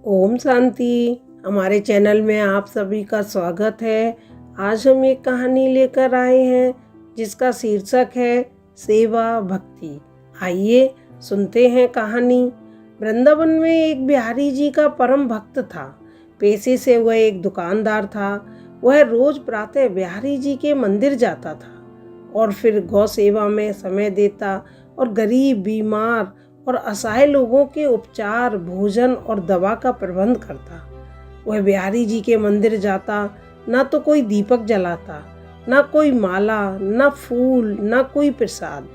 ओम शांति। हमारे चैनल में आप सभी का स्वागत है। आज हम एक कहानी लेकर आए हैं जिसका शीर्षक है सेवा भक्ति। आइए सुनते हैं कहानी। वृंदावन में एक बिहारी जी का परम भक्त था। पेशे से वह एक दुकानदार था। वह रोज प्रातः बिहारी जी के मंदिर जाता था और फिर गौ सेवा में समय देता और गरीब, बीमार और असहाय लोगों के उपचार, भोजन और दवा का प्रबंध करता। वह बिहारी जी के मंदिर जाता, ना तो कोई दीपक जलाता, ना कोई माला, ना फूल, ना कोई प्रसाद।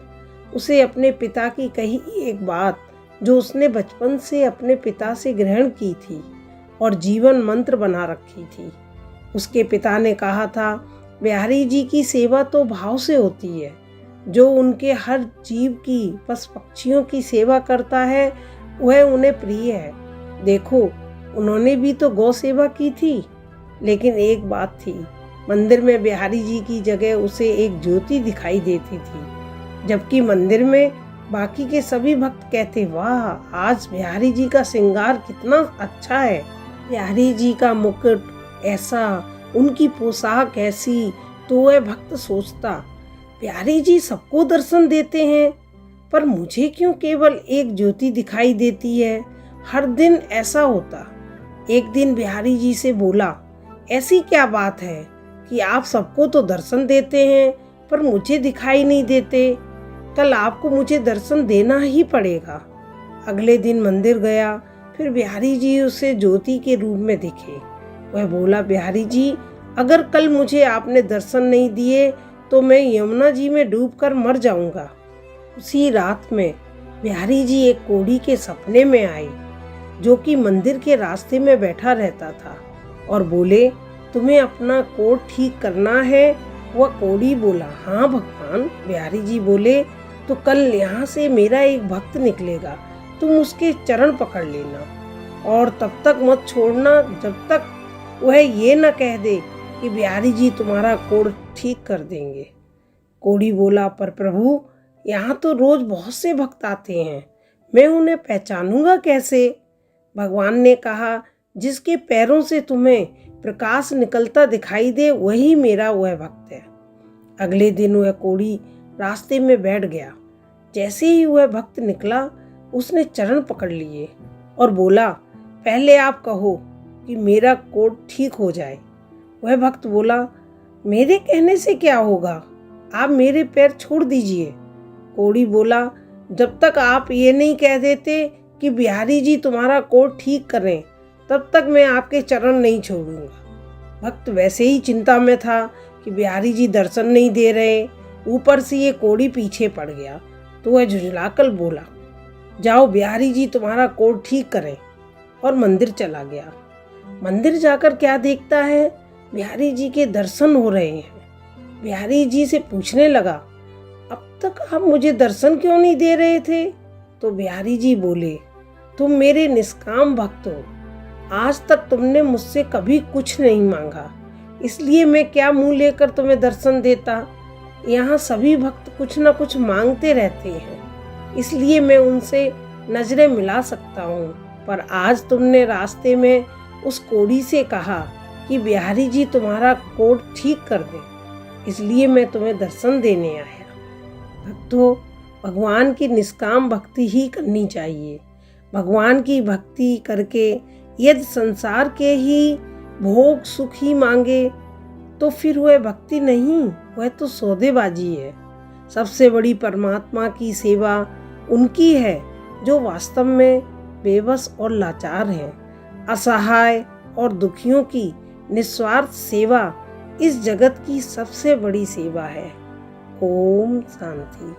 उसे अपने पिता की कही एक बात जो उसने बचपन से अपने पिता से ग्रहण की थी और जीवन मंत्र बना रखी थी। उसके पिता ने कहा था, बिहारी जी की सेवा तो भाव से होती है। जो उनके हर जीव की, पशु पक्षियों की सेवा करता है वह उन्हें प्रिय है। देखो, उन्होंने भी तो गौ सेवा की थी। लेकिन एक बात थी, मंदिर में बिहारी जी की जगह उसे एक ज्योति दिखाई देती थी, जबकि मंदिर में बाकी के सभी भक्त कहते, वाह, आज बिहारी जी का श्रृंगार कितना अच्छा है, बिहारी जी का मुकुट ऐसा, उनकी पोशाक ऐसी। तो वह भक्त सोचता, बिहारी जी सबको दर्शन देते हैं, पर मुझे क्यों केवल एक ज्योति दिखाई देती है। हर दिन ऐसा होता। एक दिन बिहारी जी से बोला, ऐसी क्या बात है कि आप सबको तो दर्शन देते हैं पर मुझे दिखाई नहीं देते। कल आपको मुझे दर्शन देना ही पड़ेगा। अगले दिन मंदिर गया, फिर बिहारी जी उसे ज्योति के रूप में दिखे। वह बोला, बिहारी जी, अगर कल मुझे आपने दर्शन नहीं दिए तो मैं यमुना जी में डूबकर मर जाऊंगा। उसी रात में बिहारी जी एक कोढ़ी के सपने में आए जो कि मंदिर के रास्ते में बैठा रहता था और बोले, तुम्हें अपना कोढ़ ठीक करना है। वह कोढ़ी बोला, हाँ भगवान। बिहारी जी बोले, तो कल यहाँ से मेरा एक भक्त निकलेगा, तुम उसके चरण पकड़ लेना और तब तक मत छोड़ना जब तक वह ये न कह दे कि बिहारी जी तुम्हारा कोढ़ ठीक कर देंगे। कोढ़ी बोला, पर प्रभु, यहाँ तो रोज बहुत से भक्त आते हैं, मैं उन्हें पहचानूंगा कैसे। भगवान ने कहा, जिसके पैरों से तुम्हें प्रकाश निकलता दिखाई दे वही मेरा वह भक्त है। अगले दिन वह कोढ़ी रास्ते में बैठ गया। जैसे ही वह भक्त निकला, उसने चरण पकड़ लिए और बोला, पहले आप कहो कि मेरा कोढ़ ठीक हो जाए। वह भक्त बोला, मेरे कहने से क्या होगा, आप मेरे पैर छोड़ दीजिए। कोढ़ी बोला, जब तक आप ये नहीं कह देते कि बिहारी जी तुम्हारा कोढ़ ठीक करें, तब तक मैं आपके चरण नहीं छोड़ूंगा। भक्त वैसे ही चिंता में था कि बिहारी जी दर्शन नहीं दे रहे, ऊपर से ये कोढ़ी पीछे पड़ गया। तो वह झुंझलाकर बोला, जाओ, बिहारी जी तुम्हारा कोढ़ ठीक करें, और मंदिर चला गया। मंदिर जाकर क्या देखता है, बिहारी जी के दर्शन हो रहे हैं। बिहारी जी से पूछने लगा, अब तक आप मुझे दर्शन क्यों नहीं दे रहे थे। तो बिहारी जी बोले, तुम मेरे निष्काम भक्त हो, आज तक तुमने मुझसे कभी कुछ नहीं मांगा, इसलिए मैं क्या मुंह लेकर तुम्हें दर्शन देता। यहाँ सभी भक्त कुछ न कुछ मांगते रहते हैं, इसलिए मैं उनसे नजरें मिला सकता हूँ। पर आज तुमने रास्ते में उस कोढ़ी से कहा कि बिहारी जी तुम्हारा कोढ़ ठीक कर दे, इसलिए मैं तुम्हें दर्शन देने आया। भक्तों, भगवान की निष्काम भक्ति ही करनी चाहिए। भगवान की भक्ति करके यदि संसार के ही भोग सुख ही मांगे तो फिर वह भक्ति नहीं, वह तो सौदेबाजी है। सबसे बड़ी परमात्मा की सेवा उनकी है जो वास्तव में बेबस और लाचार हैं। असहाय और दुखियों की निस्वार्थ सेवा इस जगत की सबसे बड़ी सेवा है। ओम शांति।